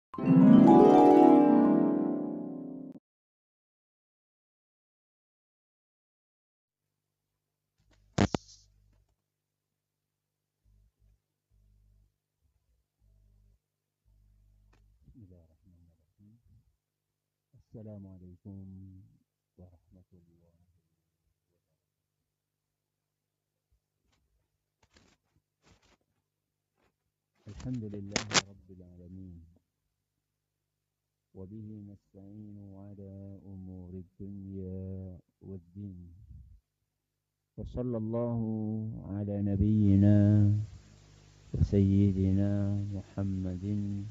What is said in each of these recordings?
Bismillahirrahmanirrahim. Assalamualaikum warahmatullahi wabarakatuh. Alhamdulillahi rabbil alamin. Wa bihi nasta'inu ala umuri dunya waddin. Wa sallallahu ala nabiyyina wa sayyidina Muhammadin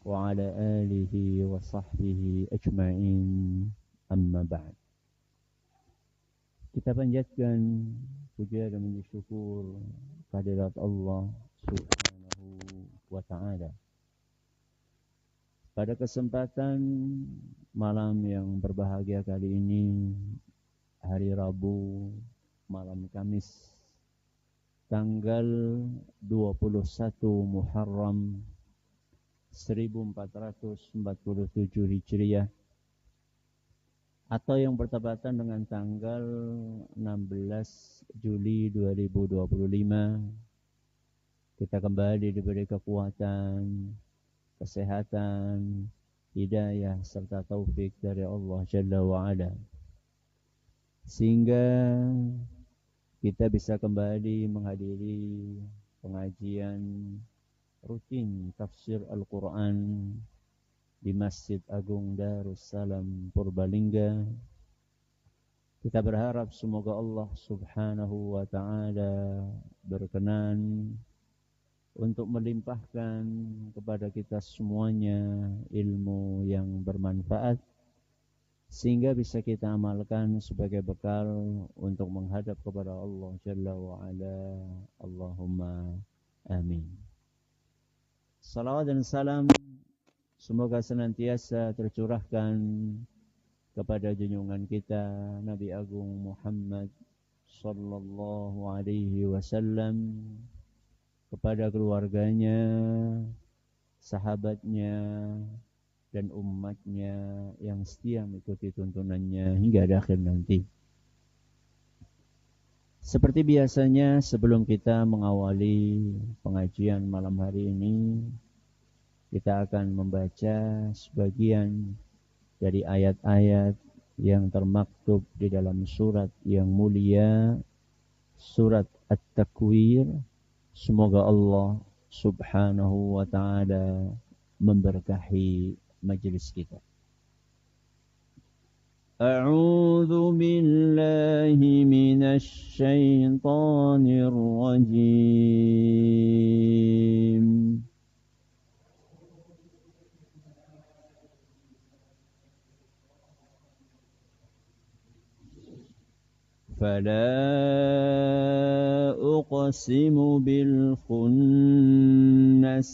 wa ala alihi wa sahbihi ajma'in, amma ba'd. Kita panjatkan puja dan puji syukur kehadirat Allah Subhanahu wa ta'ala. Pada kesempatan malam yang berbahagia kali ini, hari Rabu, malam Kamis, tanggal 21 Muharram 1447 Hijriah, atau yang bertepatan dengan tanggal 16 Juli 2025, kita kembali diberi kekuatan, kesehatan, hidayah, serta taufik dari Allah Jalla wa'ala, sehingga kita bisa kembali menghadiri pengajian rutin tafsir Al-Quran di Masjid Agung Darussalam Purbalingga. Kita berharap semoga Allah Subhanahu wa ta'ala berkenan untuk melimpahkan kepada kita semuanya ilmu yang bermanfaat, sehingga bisa kita amalkan sebagai bekal untuk menghadap kepada Allah Jalla wa'ala. Allahumma amin. Salawat dan salam semoga senantiasa tercurahkan kepada junjungan kita Nabi Agung Muhammad sallallahu alaihi wasallam, kepada keluarganya, sahabatnya, dan umatnya yang setia mengikuti tuntunannya hingga akhir nanti. Seperti biasanya, sebelum kita mengawali pengajian malam hari ini, kita akan membaca sebagian dari ayat-ayat yang termaktub di dalam surat yang mulia, surat At-Takwir. Semoga Allah Subhanahu wa ta'ala memberkahi majelis kita. A'udzu billahi minasy syaithanir rajim. Fala uqsimu bil khunnas.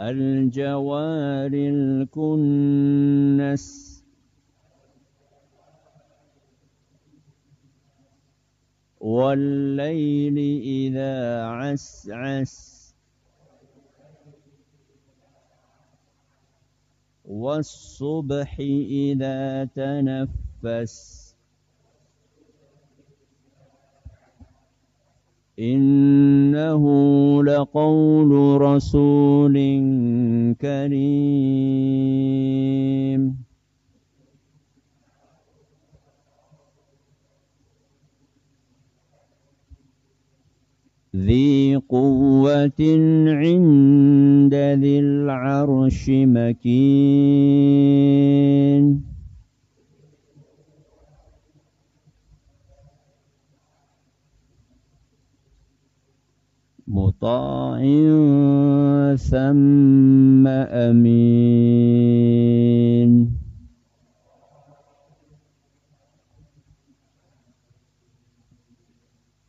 Al-jawaril kunnas. Wal-layli idha as'as. Was-subhi idha tanaffas. Innahu laqawlu rasulin karim. Dhi quwwatin 'inda dhil 'arsy makin. Muta'in thamma amin.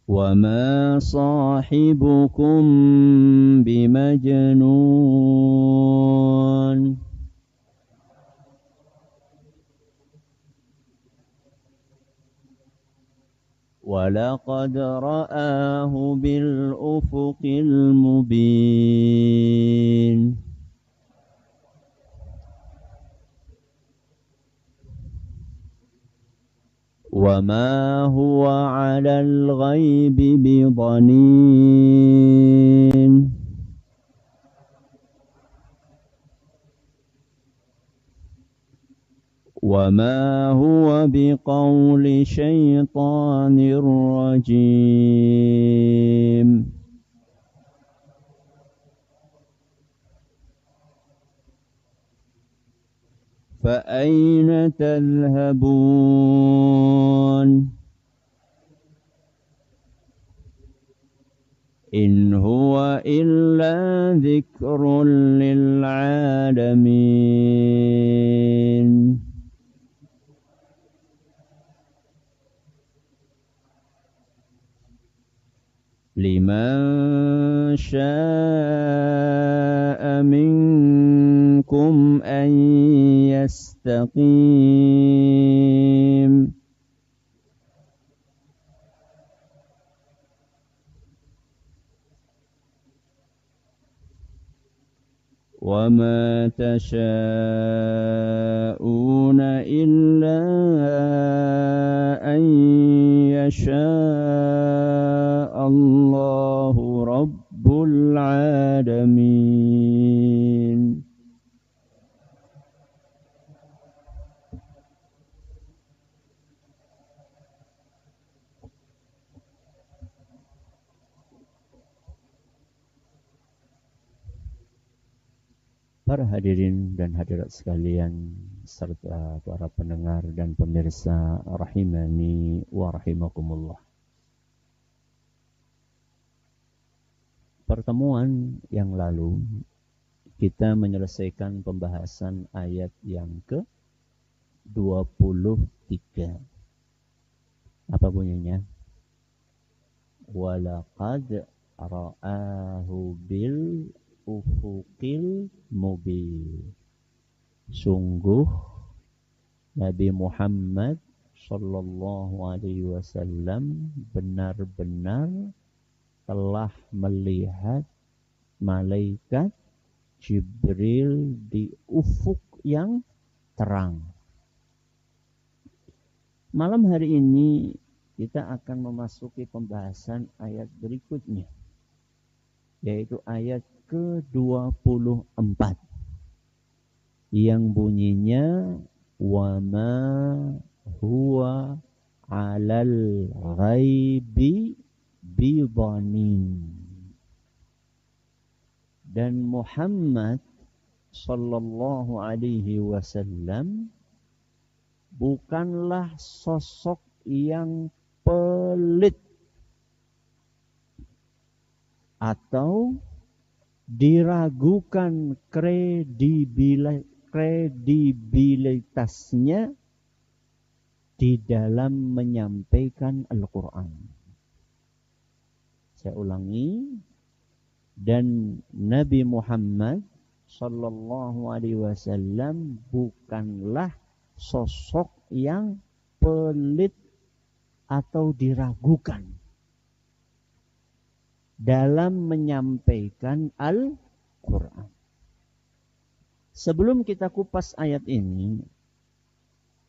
Wa ma sahibukum bimajnun. وَلَقَدْ رَآهُ بِالْأُفُقِ الْمُبِينِ وَمَا هُوَ عَلَى الْغَيْبِ بِضَنِينٍ وَمَا هُوَ بِقَوْلِ شَيْطَانٍ رَجِيمٍ فَأَيْنَ تَذْهَبُونَ إِنْ هُوَ إِلَّا ذِكْرٌ لِلْعَالَمِينَ لِمَنْ شَاءَ مِنْكُمْ أَنْ يَسْتَقِيمَ وَمَا تَشَاءُونَ إِلَّا أَنْ يَشَاءَ اللَّهُ رَبُّ الْعَالَمِينَ Para hadirin dan hadirat sekalian, serta para pendengar dan pemirsa rahimani wa rahimakumullah. Pertemuan yang lalu kita menyelesaikan pembahasan ayat yang ke-23. Apa bunyinya? Walaqad ra'ahu bil ufuqil mubin. Sungguh Nabi Muhammad sallallahu alaihi wasallam benar-benar telah melihat malaikat Jibril di ufuk yang terang. Malam hari ini kita akan memasuki pembahasan ayat berikutnya, yaitu ayat ke-24 yang bunyinya wa ma huwa 'alal ghaibi bidhanin. Dan Muhammad sallallahu alaihi wasallam bukanlah sosok yang pelit atau diragukan kredibilitasnya di dalam menyampaikan Al-Quran. Saya ulangi, dan Nabi Muhammad sallallahu alaihi wasallam bukanlah sosok yang pelit atau diragukan dalam menyampaikan Al-Quran. Sebelum kita kupas ayat ini,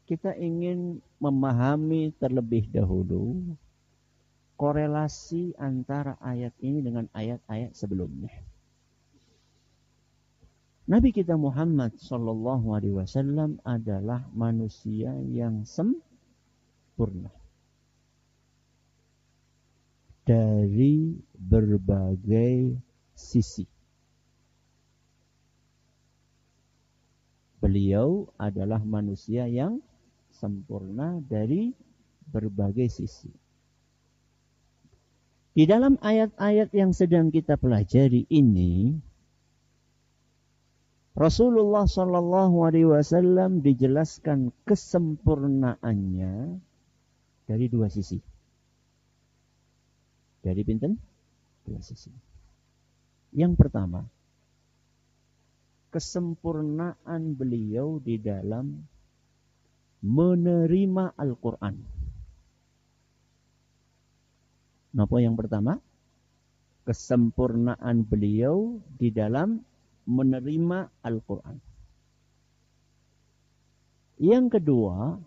kita ingin memahami terlebih dahulu korelasi antara ayat ini dengan ayat-ayat sebelumnya. Nabi kita Muhammad sallallahu alaihi wasallam adalah manusia yang sempurna dari berbagai sisi. Beliau adalah manusia yang sempurna dari berbagai sisi. Di dalam ayat-ayat yang sedang kita pelajari ini, Rasulullah sallallahu alaihi wasallam dijelaskan kesempurnaannya dari dua sisi. Dari pinten? Dua sisi. Yang pertama, kesempurnaan beliau di dalam menerima Al-Quran. Napa yang pertama? Kesempurnaan beliau di dalam menerima Al-Quran. Yang kedua,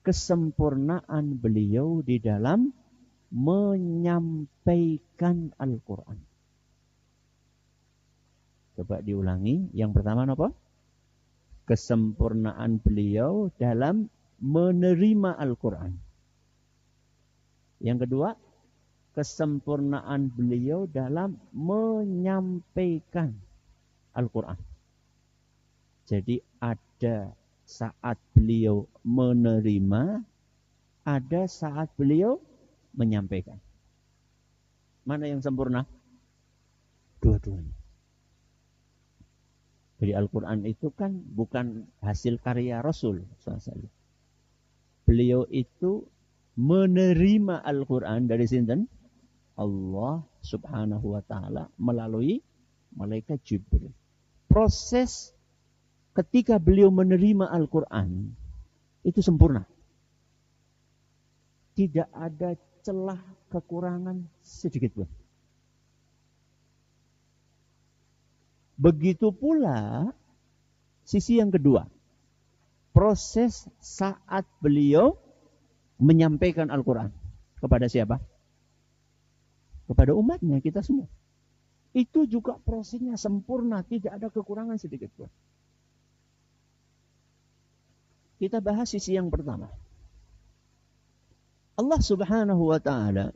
kesempurnaan beliau di dalam menyampaikan Al-Quran. Coba diulangi. Yang pertama apa? Kesempurnaan beliau dalam menerima Al-Quran. Yang kedua, kesempurnaan beliau dalam menyampaikan Al-Quran. Jadi ada saat beliau menerima, ada saat beliau menyampaikan. Mana yang sempurna? Dua-duanya. Jadi Al-Quran itu kan bukan hasil karya Rasul SAW. Beliau itu menerima Al-Quran dari sinten? Allah Subhanahu wa Ta'ala melalui malaikat Jibril. Proses ketika beliau menerima Al-Quran itu sempurna. Tidak ada celah kekurangan sedikit pun. Begitu pula sisi yang kedua. Proses saat beliau menyampaikan Al-Quran. Kepada siapa? Kepada umatnya, kita semua. Itu juga prosesnya sempurna, tidak ada kekurangan sedikit pun. Kita bahas sisi yang pertama. Allah Subhanahu wa Ta'ala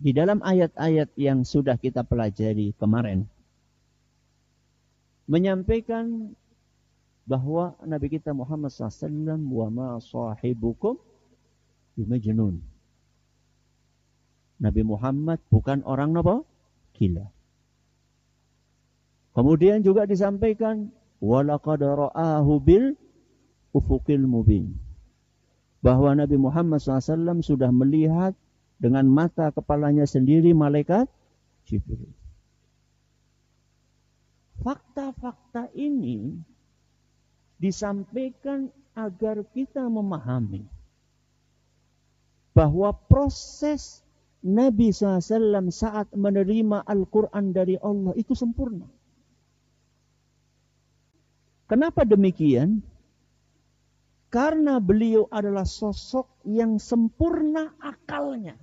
di dalam ayat-ayat yang sudah kita pelajari kemarin menyampaikan bahwa Nabi kita Muhammad SAW wa ma sahibukum bimajnun. Nabi Muhammad bukan orang apa? Gila. Kemudian juga disampaikan walaqad ra'ahu bil ufuqil mubin. Bahwa Nabi Muhammad SAW sudah melihat dengan mata kepalanya sendiri malaikat Jibril. Fakta-fakta ini disampaikan agar kita memahami bahwa proses Nabi SAW saat menerima Al-Quran dari Allah itu sempurna. Kenapa demikian? Karena beliau adalah sosok yang sempurna akalnya.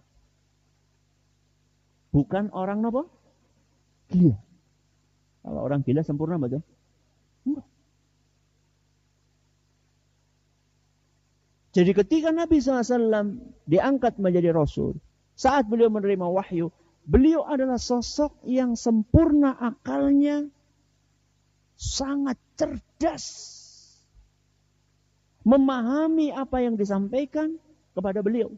Bukan orang apa? Gila. Kalau orang gila sempurna betul? Enggak. Jadi ketika Nabi SAW diangkat menjadi Rasul, saat beliau menerima wahyu, beliau adalah sosok yang sempurna akalnya, sangat cerdas, memahami apa yang disampaikan kepada beliau.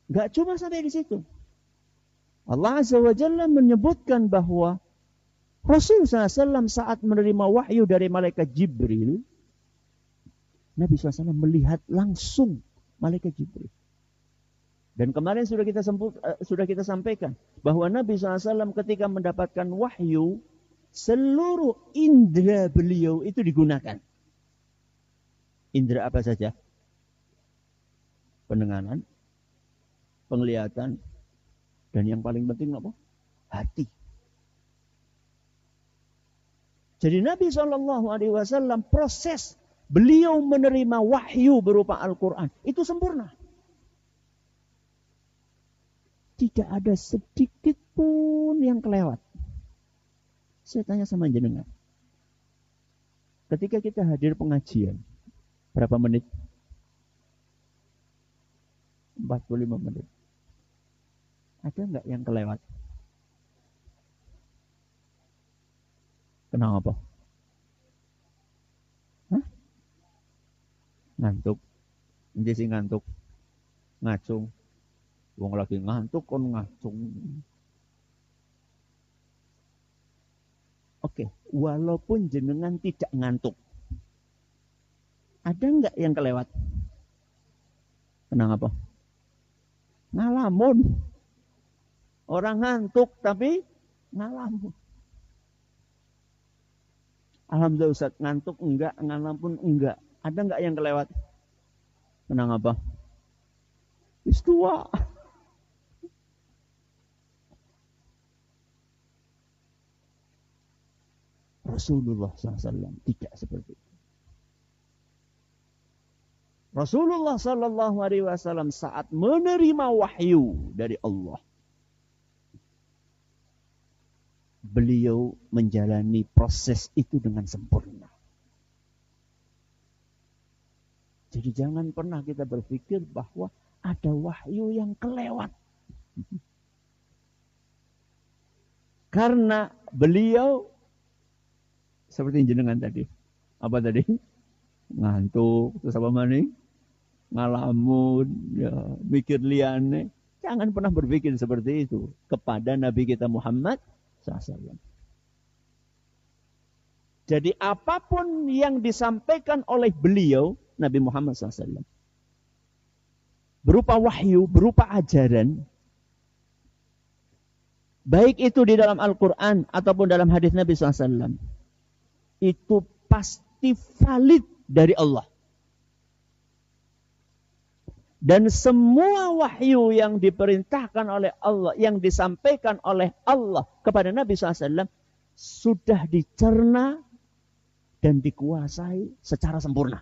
Gak cuma sampai di situ. Allah Azza wa Jalla menyebutkan bahwa Rasul SAW saat menerima wahyu dari malaikat Jibril, Nabi SAW melihat langsung malaikat Jibril. Dan kemarin sudah kita sampaikan bahwa Nabi SAW ketika mendapatkan wahyu, seluruh indera beliau itu digunakan. Indera apa saja? Pendengaran, penglihatan, dan yang paling penting apa? Hati. Jadi Nabi SAW proses beliau menerima wahyu berupa Al-Quran itu sempurna. Tidak ada sedikit pun yang kelewat. Saya tanya sama jenengan. Ketika kita hadir pengajian, berapa menit? 45 menit. Ada nggak yang kelewat? Kenapa? Hah? Ngantuk. Ini sih ngantuk. Ngacung. Wong lagi ngantuk kon ngacung. Oke, walaupun jenengan tidak ngantuk, ada nggak yang kelewat? Kenapa? Ngalamun. Orang ngantuk tapi ngalamun. Alhamdulillah Ustaz, ngantuk enggak, ngalamun enggak. Ada enggak yang kelewat? Kenapa? Wis tua. Rasulullah SAW tidak seperti itu. Rasulullah SAW saat menerima wahyu dari Allah, beliau menjalani proses itu dengan sempurna. Jadi jangan pernah kita berpikir bahwa ada wahyu yang kelewat. Karena beliau seperti jenengan tadi. Apa tadi? Ngantuk, terus apa maning? Ngalamun, ya, mikir liane. Jangan pernah berpikir seperti itu kepada Nabi kita Muhammad SAW. Jadi apapun yang disampaikan oleh beliau, Nabi Muhammad SAW, berupa wahyu, berupa ajaran, baik itu di dalam Al-Quran ataupun dalam hadis Nabi SAW, itu pasti valid dari Allah. Dan semua wahyu yang diperintahkan oleh Allah, yang disampaikan oleh Allah kepada Nabi SAW, sudah dicerna dan dikuasai secara sempurna.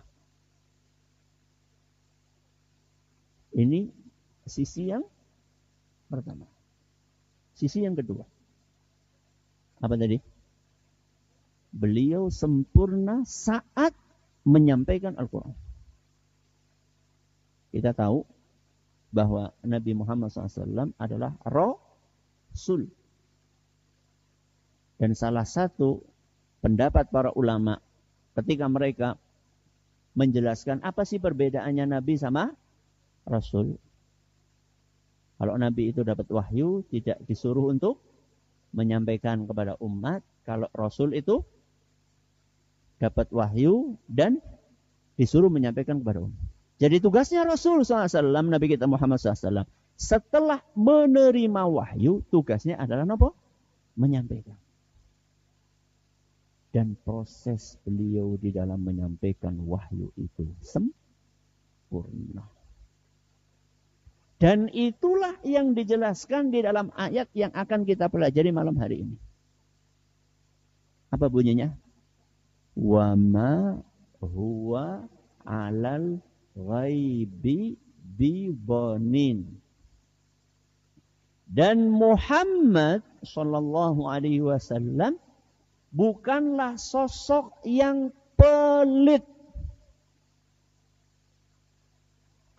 Ini sisi yang pertama. Sisi yang kedua. Apa tadi? Beliau sempurna saat menyampaikan Al-Quran. Kita tahu bahwa Nabi Muhammad SAW adalah Rasul. Dan salah satu pendapat para ulama ketika mereka menjelaskan apa sih perbedaannya Nabi sama Rasul. Kalau Nabi itu dapat wahyu, tidak disuruh untuk menyampaikan kepada umat. Kalau Rasul itu dapat wahyu dan disuruh menyampaikan kepada umat. Jadi tugasnya Rasul SAW, Nabi kita Muhammad SAW, setelah menerima wahyu, tugasnya adalah apa? Menyampaikan. Dan proses beliau di dalam menyampaikan wahyu itu sempurna. Dan itulah yang dijelaskan di dalam ayat yang akan kita pelajari malam hari ini. Apa bunyinya? Wa ma huwa 'alal ghaibi bibanin. Dan Muhammad sallallahu alaihi wasallam bukanlah sosok yang pelit.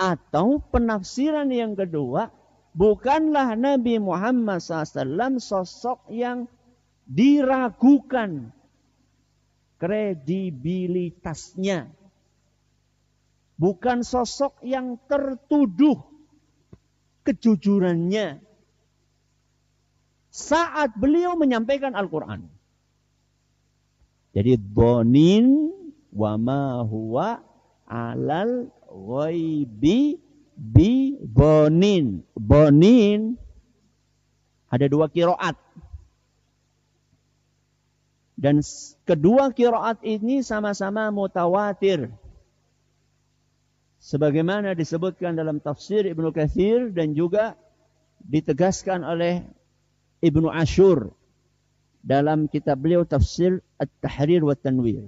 Atau penafsiran yang kedua, bukanlah Nabi Muhammad SAW sosok yang diragukan kredibilitasnya. Bukan sosok yang tertuduh kejujurannya saat beliau menyampaikan Al-Quran. Jadi bonin wa ma huwa alal ghaibi bi bonin. Bonin ada dua qiraat. Dan kedua qiraat ini sama-sama mutawatir. Sebagaimana disebutkan dalam tafsir Ibnu Katsir dan juga ditegaskan oleh Ibnu Ashur dalam kitab beliau tafsir At-Tahrir wa Tanwir.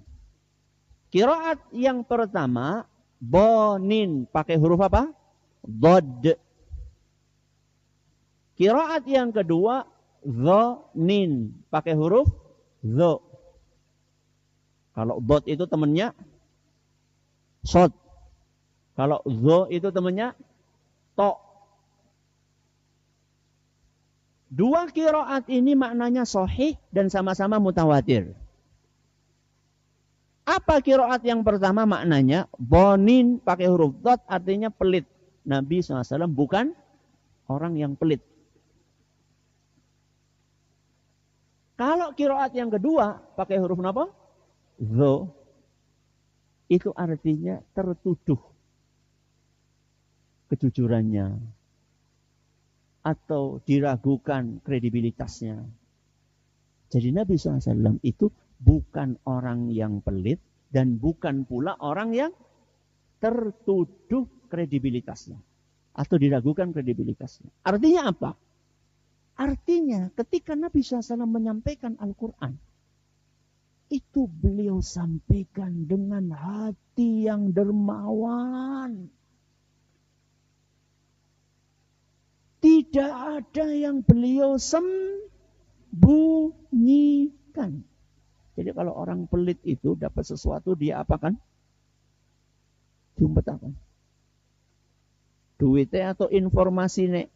Qiraat yang pertama bonin pakai huruf apa? Dhad. Qiraat yang kedua dhanin pakai huruf dha. Kalau dhad itu temannya shad. Kalau dha itu temannya to. Dua qiraat ini maknanya sahih dan sama-sama mutawatir. Apa qiraat yang pertama maknanya? Bonin pakai huruf dhad artinya pelit. Nabi SAW bukan orang yang pelit. Kalau qiraat yang kedua pakai huruf apa? Dha. Itu artinya tertuduh kejujurannya atau diragukan kredibilitasnya. Jadi Nabi SAW itu bukan orang yang pelit dan bukan pula orang yang tertuduh kredibilitasnya. atau diragukan kredibilitasnya. Artinya apa? Artinya ketika Nabi SAW menyampaikan Al-Quran, itu beliau sampaikan dengan hati yang dermawan. Tidak ada yang beliau sembunyikan. Jadi kalau orang pelit itu dapat sesuatu, dia apakan? Diumpetakan. Duitnya atau informasi nek.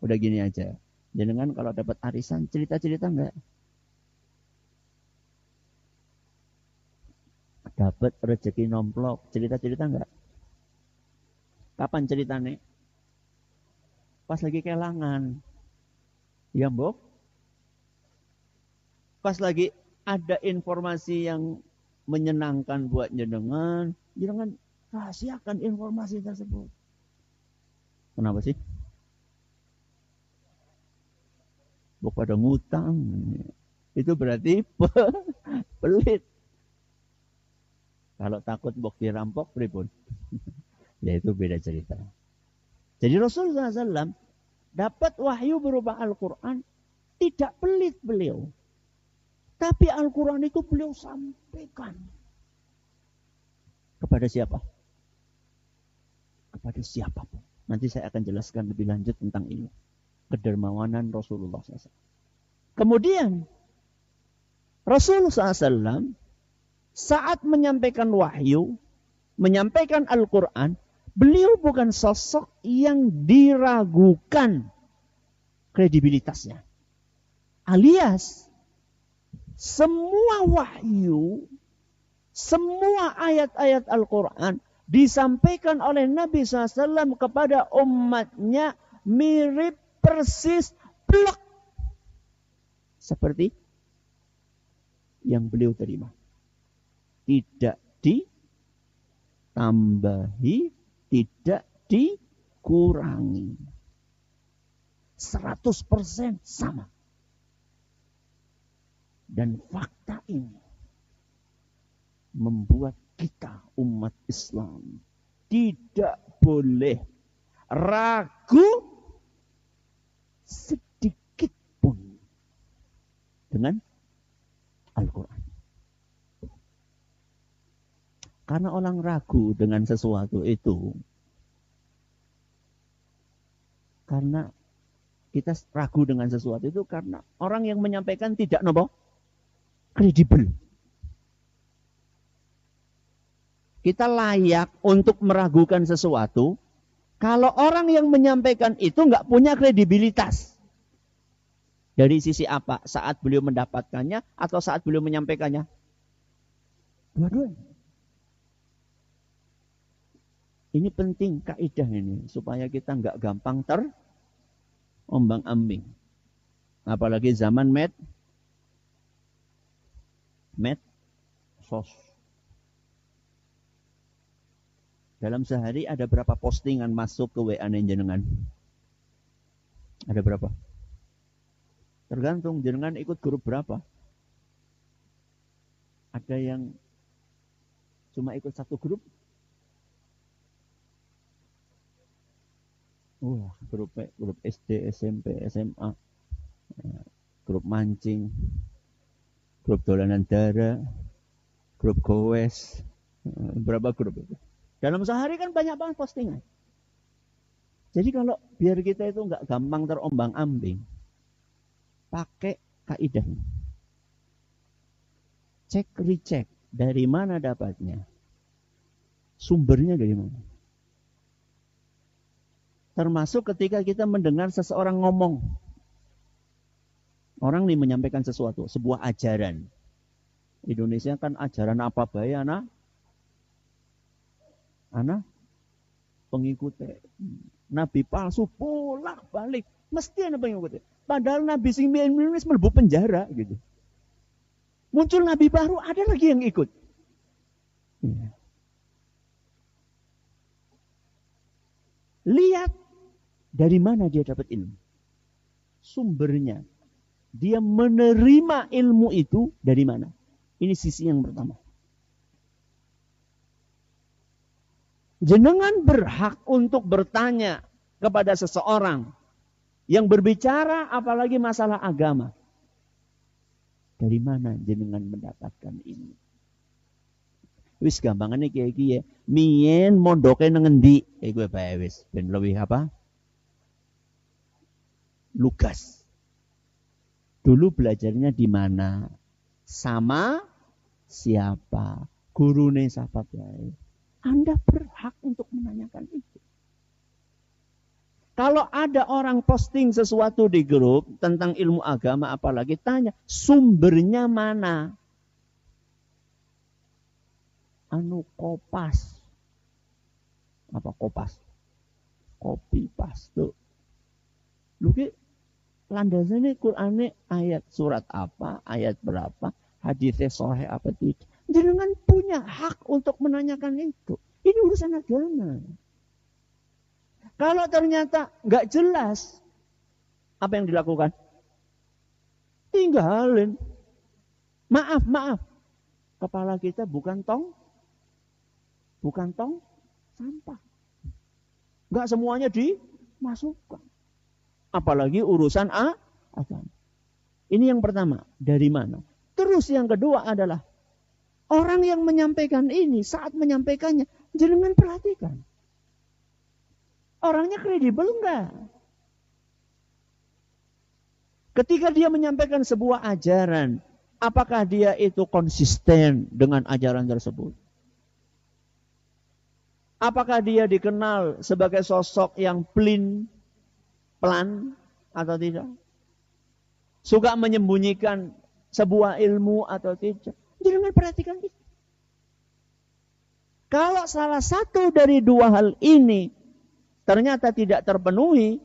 Udah gini aja. Jangan kalau dapat arisan, cerita-cerita enggak? Dapat rezeki nomplok, cerita-cerita enggak? Kapan ceritanya? Pas lagi kelangan. Ya, Mbok. Pas lagi ada informasi yang menyenangkan buat jenengan rahasiakan informasi tersebut. Kenapa sih? Mbok pada ngutang. Itu berarti pelit. Kalau takut mbok dirampok, pripun? Ya itu beda cerita. Jadi Rasulullah SAW dapat wahyu berupa Al-Quran, tidak pelit beliau. Tapi Al-Quran itu beliau sampaikan. Kepada siapa? Kepada siapapun. Nanti saya akan jelaskan lebih lanjut tentang ini. Kedermawanan Rasulullah SAW. Kemudian Rasulullah SAW saat menyampaikan wahyu, menyampaikan Al-Quran, beliau bukan sosok yang diragukan kredibilitasnya. Alias, semua wahyu, semua ayat-ayat Al-Quran disampaikan oleh Nabi SAW kepada umatnya mirip persis plek seperti yang beliau terima. Tidak ditambahi, tidak dikurangi. 100% sama. Dan fakta ini membuat kita umat Islam tidak boleh ragu sedikit pun dengan Al-Quran. Karena orang ragu dengan sesuatu itu, karena kita ragu dengan sesuatu itu karena orang yang menyampaikan tidak kredibel. Kita layak untuk meragukan sesuatu kalau orang yang menyampaikan itu nggak punya kredibilitas. Dari sisi apa? Saat beliau mendapatkannya atau saat beliau menyampaikannya? Dua-duanya. Ini penting kaidah ini supaya kita nggak gampang terombang-ambing. Apalagi zaman medsos. Dalam sehari ada berapa postingan masuk ke WA jenengan? Ada berapa? Tergantung jenengan ikut grup berapa. Ada yang cuma ikut satu grup. Grup SD, SMP, SMA, grup mancing, grup dolanan darah, grup goes, berapa grup itu? Dalam sehari kan banyak banget postingan. Jadi kalau biar kita itu nggak gampang terombang-ambing, pakai kaidah ini. Cek recheck dari mana dapatnya, sumbernya dari mana. Termasuk ketika kita mendengar seseorang ngomong. Orang nih menyampaikan sesuatu, sebuah ajaran. Indonesia kan ajaran apa bae anak pengikutnya. Nabi palsu bolak-balik. Mesti ada pengikutnya. Padahal Nabi sing wis mlebu penjara gitu. Muncul Nabi baru, ada lagi yang ikut. Ya. Lihat dari mana dia dapat ilmu. Sumbernya. Dia menerima ilmu itu dari mana. Ini sisi yang pertama. Jenengan berhak untuk bertanya kepada seseorang yang berbicara apalagi masalah agama. Dari mana jenengan mendapatkan ini? Wis gampangane kiye-kiye, mien mondoke nang endi? Gue bae wis ben luwih apa? Lugas. Dulu belajarnya di mana? Sama siapa? Gurune siapa bae. Anda berhak untuk menanyakan itu. Kalau ada orang posting sesuatu di grup tentang ilmu agama, apalagi tanya, sumbernya mana? Anu kopas. Apa kopas? Kopi pas tuh. Lu ki landasannya Qur'ane ayat surat apa, ayat berapa, hadisnya sahih apa tidak. Jangan punya hak untuk menanyakan itu. Ini urusan agama. Kalau ternyata nggak jelas, apa yang dilakukan? Tinggalin. Maaf. Kepala kita bukan tong sampah. Nggak semuanya dimasukkan. Apalagi urusan agama. Ini yang pertama. Dari mana? Terus yang kedua adalah orang yang menyampaikan ini, saat menyampaikannya, jangan perhatikan. Orangnya kredibel enggak? Ketika dia menyampaikan sebuah ajaran, apakah dia itu konsisten dengan ajaran tersebut? Apakah dia dikenal sebagai sosok yang pelan atau tidak? Suka menyembunyikan sebuah ilmu atau tidak? Jangan perhatikan itu. Kalau salah satu dari dua hal ini ternyata tidak terpenuhi,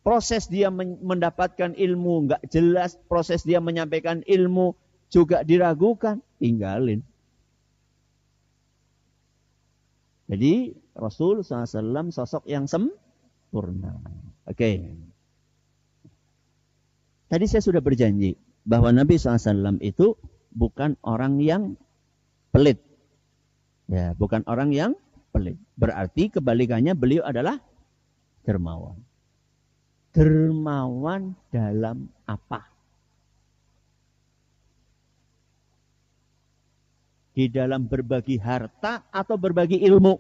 proses dia mendapatkan ilmu nggak jelas, proses dia menyampaikan ilmu juga diragukan, tinggalin. Jadi Rasul SAW sosok yang sempurna. Oke. Tadi saya sudah berjanji bahwa Nabi SAW itu bukan orang yang pelit. Ya, bukan orang yang pelit. Berarti kebalikannya beliau adalah dermawan. Dermawan dalam apa? Di dalam berbagi harta atau berbagi ilmu?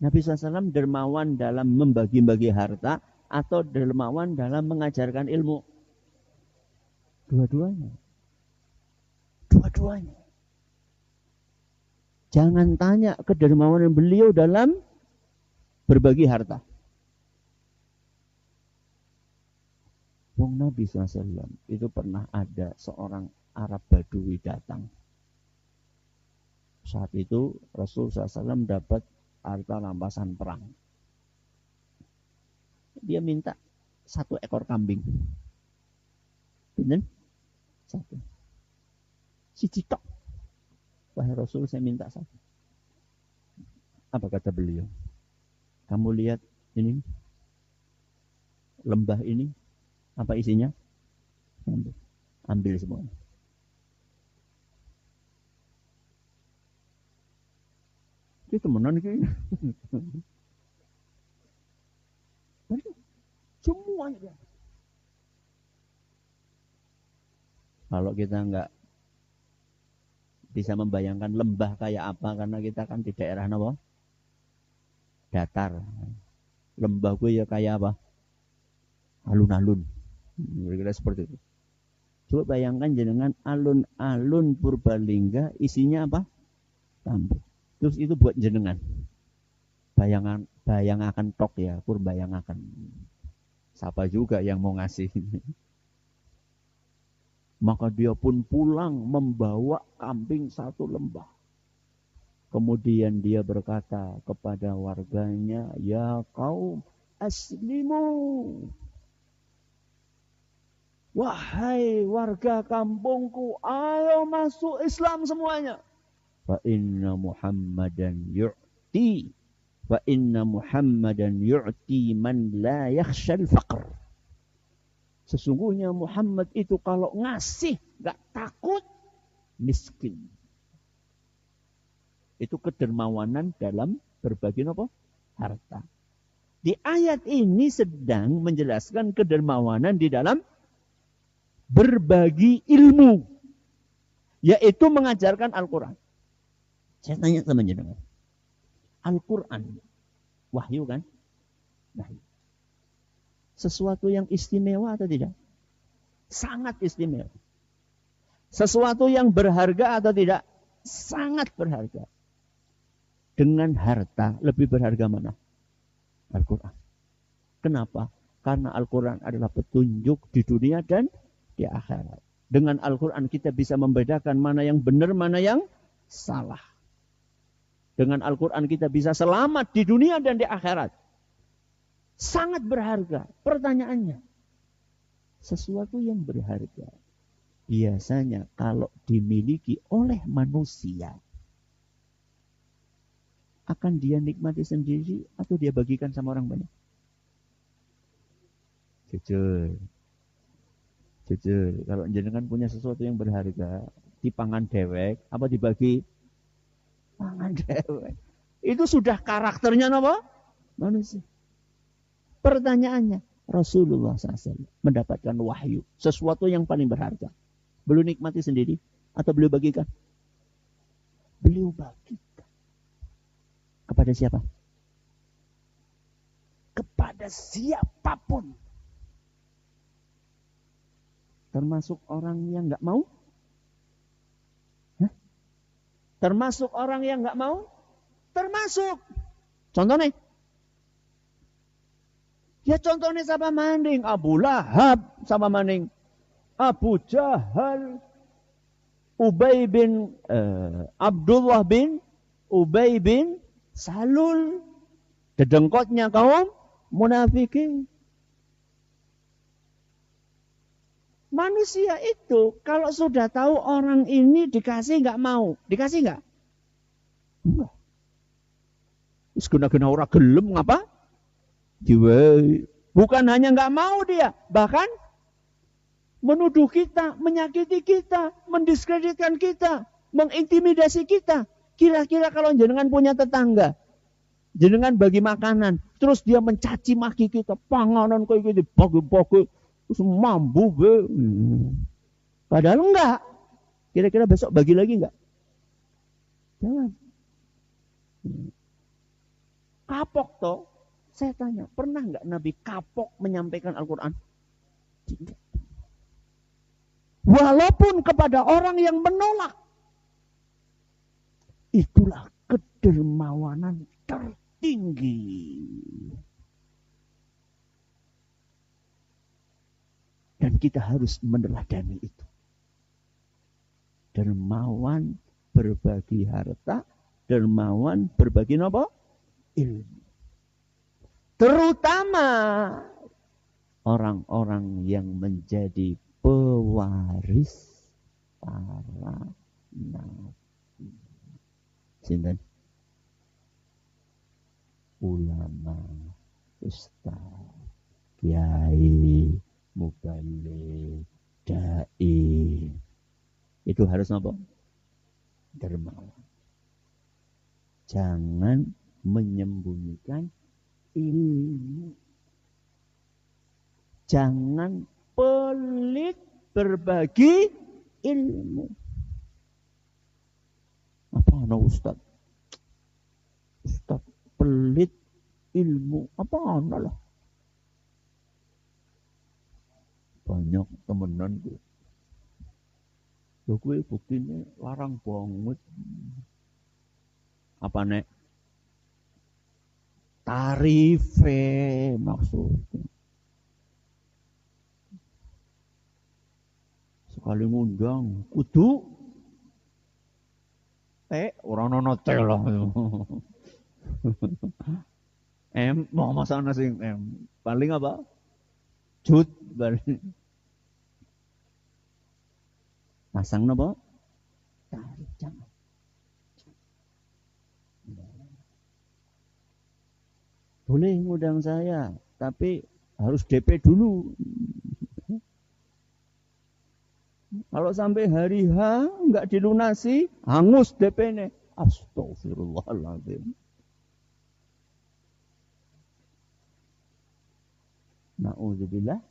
Nabi SAW dermawan dalam membagi-bagi harta atau dermawan dalam mengajarkan ilmu? Dua-duanya. Dua-duanya. Jangan tanya kedermawanan beliau dalam berbagi harta. Wong Nabi SAW itu pernah ada seorang Arab Badui datang. Saat itu Rasul SAW dapat harta rampasan perang. Dia minta 1 ekor kambing. Benar? 1. Si citok. Wahai Rasul, saya minta 1. Apa kata beliau? Kamu lihat ini, lembah ini, apa isinya? Ambil semua. Itu temenan ini. Semuanya. Kalau kita enggak bisa membayangkan lembah kayak apa, karena kita kan di daerah apa? Datar. Lembah gue ya kayak apa? Alun-alun. Kira-kira seperti itu. Coba bayangkan jenengan alun-alun Purbalingga isinya apa? Tambah. Terus itu buat jenengan. Bayangakan tok ya, Purbayangakan. Siapa juga yang mau ngasih? Maka dia pun pulang membawa kambing 1 lembah. Kemudian dia berkata kepada warganya, ya kaum aslimu. Wahai warga kampungku, ayo masuk Islam semuanya. Fa inna Muhammadan yu'ti. Fa inna Muhammadan yu'ti man la yakhshal faqr. Sesungguhnya Muhammad itu kalau ngasih gak takut miskin. Itu kedermawanan dalam berbagi apa? Harta. Di ayat ini sedang menjelaskan kedermawanan di dalam berbagi ilmu. Yaitu mengajarkan Al-Quran. Saya tanya sama jenengan. Al-Quran. Wahyu kan? Wahyu. Sesuatu yang istimewa atau tidak? Sangat istimewa. Sesuatu yang berharga atau tidak? Sangat berharga. Dengan harta lebih berharga mana? Al-Quran. Kenapa? Karena Al-Quran adalah petunjuk di dunia dan di akhirat. Dengan Al-Quran kita bisa membedakan mana yang benar, mana yang salah. Dengan Al-Quran kita bisa selamat di dunia dan di akhirat. Sangat berharga. Pertanyaannya, sesuatu yang berharga biasanya kalau dimiliki oleh manusia, akan dia nikmati sendiri atau dia bagikan sama orang banyak? Jujur. Jujur. Kalau jenengan punya sesuatu yang berharga, dipangan dewek, apa dibagi? Pangan dewek. Itu sudah karakternya apa? Manusia. Pertanyaannya, Rasulullah SAW mendapatkan wahyu, sesuatu yang paling berharga. Beliau nikmati sendiri atau beliau bagikan? Beliau bagikan. Kepada siapa? Kepada siapapun. Termasuk orang yang nggak mau? Hah? Termasuk orang yang nggak mau? Termasuk. Contohnya? Ya contohnya siapa maning? Abu Lahab sama maning. Abu Jahal. Ubay bin Abdullah bin Ubay bin Salul, dedengkotnya kaum munafikin. Manusia itu kalau sudah tahu orang ini dikasih nggak mau, dikasih nggak? Enggak. Terus guna-guna orang gelem ngapa? Jiwa. Bukan hanya nggak mau dia, bahkan menuduh kita, menyakiti kita, mendiskreditkan kita, mengintimidasi kita. Kira-kira kalau jenengan punya tetangga, jenengan bagi makanan, terus dia mencaci maki kita, panganan kayak gitu, bagi-bagi, terus mambu be. Padahal enggak. Kira-kira besok bagi lagi enggak? Jangan. Kapok toh? Saya tanya, pernah enggak Nabi kapok menyampaikan Al-Quran? Tidak. Walaupun kepada orang yang menolak. Itulah kedermawanan tertinggi. Dan kita harus meneladani itu. Dermawan berbagi harta, dermawan berbagi apa? Ilmu. Terutama orang-orang yang menjadi pewaris para nabi. Sinten? Ulama, ustaz, kiai, mubaligh, dai. Itu harus apa? Dermawan. Jangan menyembunyikan ilmu. Jangan pelit berbagi ilmu. Apa ana ustaz? Ustaz pelit ilmu. Apa ana lah? Banyak temenan tuh. Lho kuwi buktine larang banget. Apa nek? Tarife maksudnya. Sekali ngundang kudu orang ono lah. Mau masana sing paling apa? Jut balik. Pasang napa? Tarik jangan. Boleh ngundang saya, tapi harus DP dulu. Kalau sampai hari H nggak dilunasi, hangus DP-nya. Astaghfirullahaladzim. Na'udzubillah.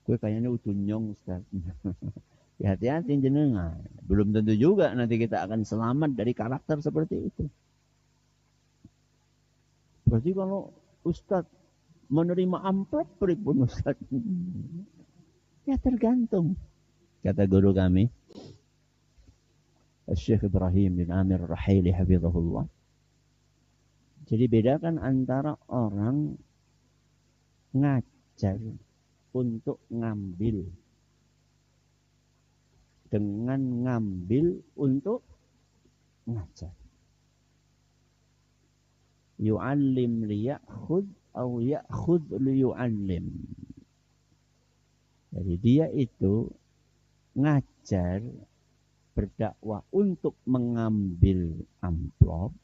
Gue kayaknya udah nyong, Ustaz. Ya, hati-hati jenengan. Belum tentu juga nanti kita akan selamat dari karakter seperti itu. Berarti kalau Ustaz menerima amplop pripun Ustaz? Ya tergantung. Kata guru kami, Syekh Ibrahim bin Amir Rahili hafizahullah. Jadi bedakan antara orang ngajar untuk ngambil dengan ngambil untuk ngajar. Yu'allim liya'khudh atau ya'khudh liyu'allim. Jadi dia itu ngajar, berdakwah untuk mengambil amplop,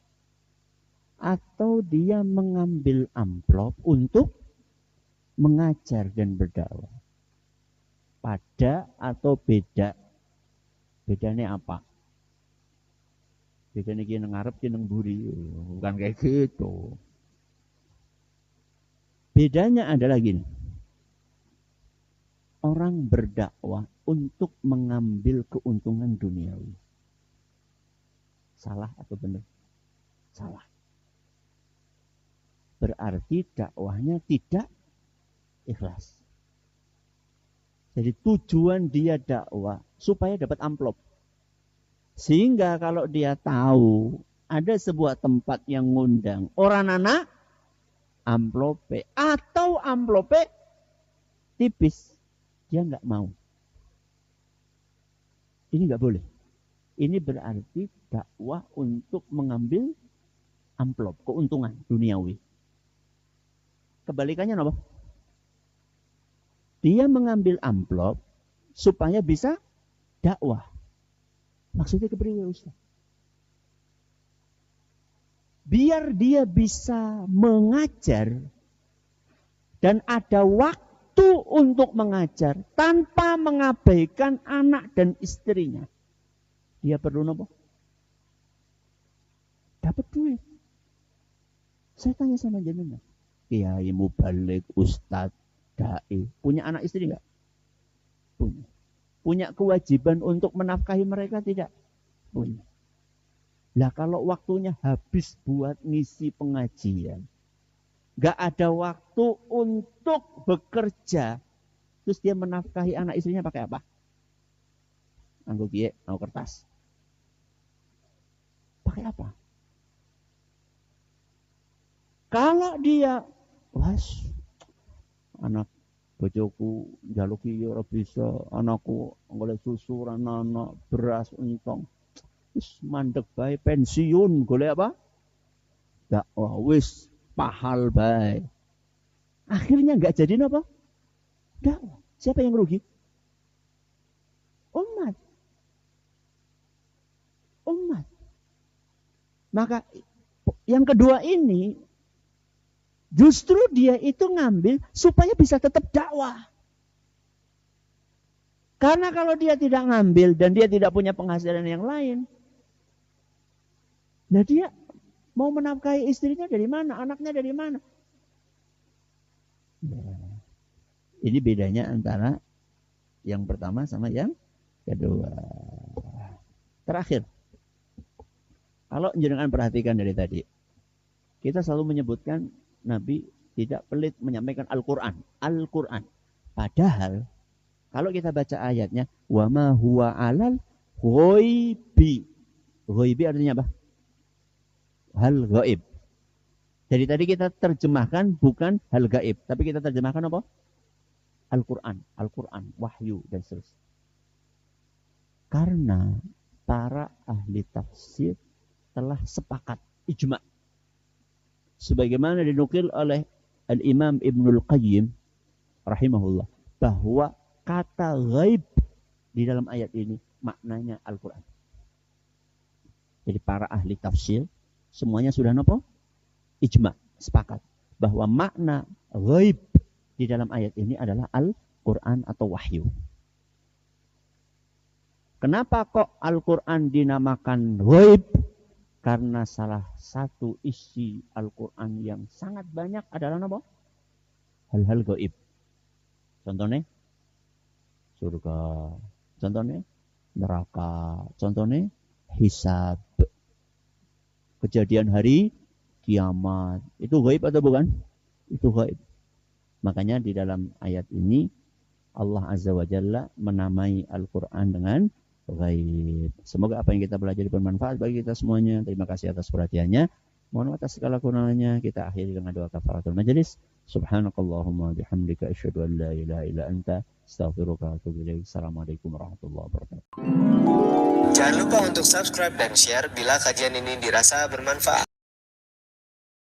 atau dia mengambil amplop untuk mengajar dan berdakwah. Pada atau beda? Bedanya apa? Bedanya kini ngarep kini nemburi. Bukan kayak gitu. Bedanya adalah gini. Orang berdakwah untuk mengambil keuntungan duniawi. Salah atau benar? Salah. Berarti dakwahnya tidak ikhlas. Jadi tujuan dia dakwah supaya dapat amplop. Sehingga kalau dia tahu ada sebuah tempat yang ngundang orang anak amplope atau amplope tipis, dia nggak mau. Ini nggak boleh. Ini berarti dakwah untuk mengambil amplop, keuntungan duniawi. Kebalikannya apa? Dia mengambil amplop supaya bisa dakwah. Maksudnya kepriwe Ustaz? Biar dia bisa mengajar dan ada waktu untuk mengajar tanpa mengabaikan anak dan istrinya. Dia perlu apa? Dapat duit. Saya tanya sama jenengan. Kiai mubalik, ustadz, dai, punya anak istri enggak? Punya. Punya kewajiban untuk menafkahi mereka tidak? Punya. Lah kalau waktunya habis buat ngisi pengajian, enggak ada waktu untuk bekerja, terus dia menafkahi anak istrinya pakai apa? Anggo kiye, anggo kertas. Pakai apa? Kalau dia, was, anak bojoku njaluk iki ora bisa, anakku golek susu ora ana, beras entong. Wis mandek bae pensiun, golek apa? Dakwah wis pahal bae. Akhirnya enggak jadi apa? Dakwah. Siapa yang rugi? Umat. Umat. Maka yang kedua ini justru dia itu ngambil supaya bisa tetap dakwah. Karena kalau dia tidak ngambil dan dia tidak punya penghasilan yang lain, nah dia mau menafkahi istrinya dari mana, anaknya dari mana? Nah, ini bedanya antara yang pertama sama yang kedua. Terakhir, kalau jenengan perhatikan dari tadi, kita selalu menyebutkan Nabi tidak pelit menyampaikan Al-Quran. Al-Quran. Padahal kalau kita baca ayatnya, wa ma huwa alal ghaibi. Ghaibi artinya apa? Hal gaib. Jadi tadi kita terjemahkan bukan hal gaib, tapi kita terjemahkan apa? Al-Quran, Al-Quran, wahyu dan seterusnya. Karena para ahli tafsir telah sepakat ijma'. Sebagaimana dinukil oleh Al-Imam Ibnul Qayyim rahimahullah, bahwa kata ghaib di dalam ayat ini maknanya Al-Quran. Jadi para ahli tafsir semuanya sudah apa? Ijma', sepakat bahwa makna ghaib di dalam ayat ini adalah Al-Quran atau wahyu. Kenapa kok Al-Quran dinamakan ghaib? Karena salah satu isi Al-Quran yang sangat banyak adalah apa? Hal-hal gaib. Contohnya surga, contohnya neraka, contohnya hisab, kejadian hari kiamat. Itu gaib atau bukan? Itu gaib. Makanya di dalam ayat ini Allah Azza wa Jalla menamai Al-Quran dengan ghaib. Semoga apa yang kita pelajari bermanfaat bagi kita semuanya. Terima kasih atas perhatiannya. Mohon atas segala kurangnya kita akhiri dengan doa kafaratul majelis. Subhanakallahumma bihamdika asyhadu an la ilaha illa anta astaghfiruka wa atubu ilaik. Assalamualaikum warahmatullahi wabarakatuh. Jangan lupa untuk subscribe dan share bila kajian ini dirasa bermanfaat.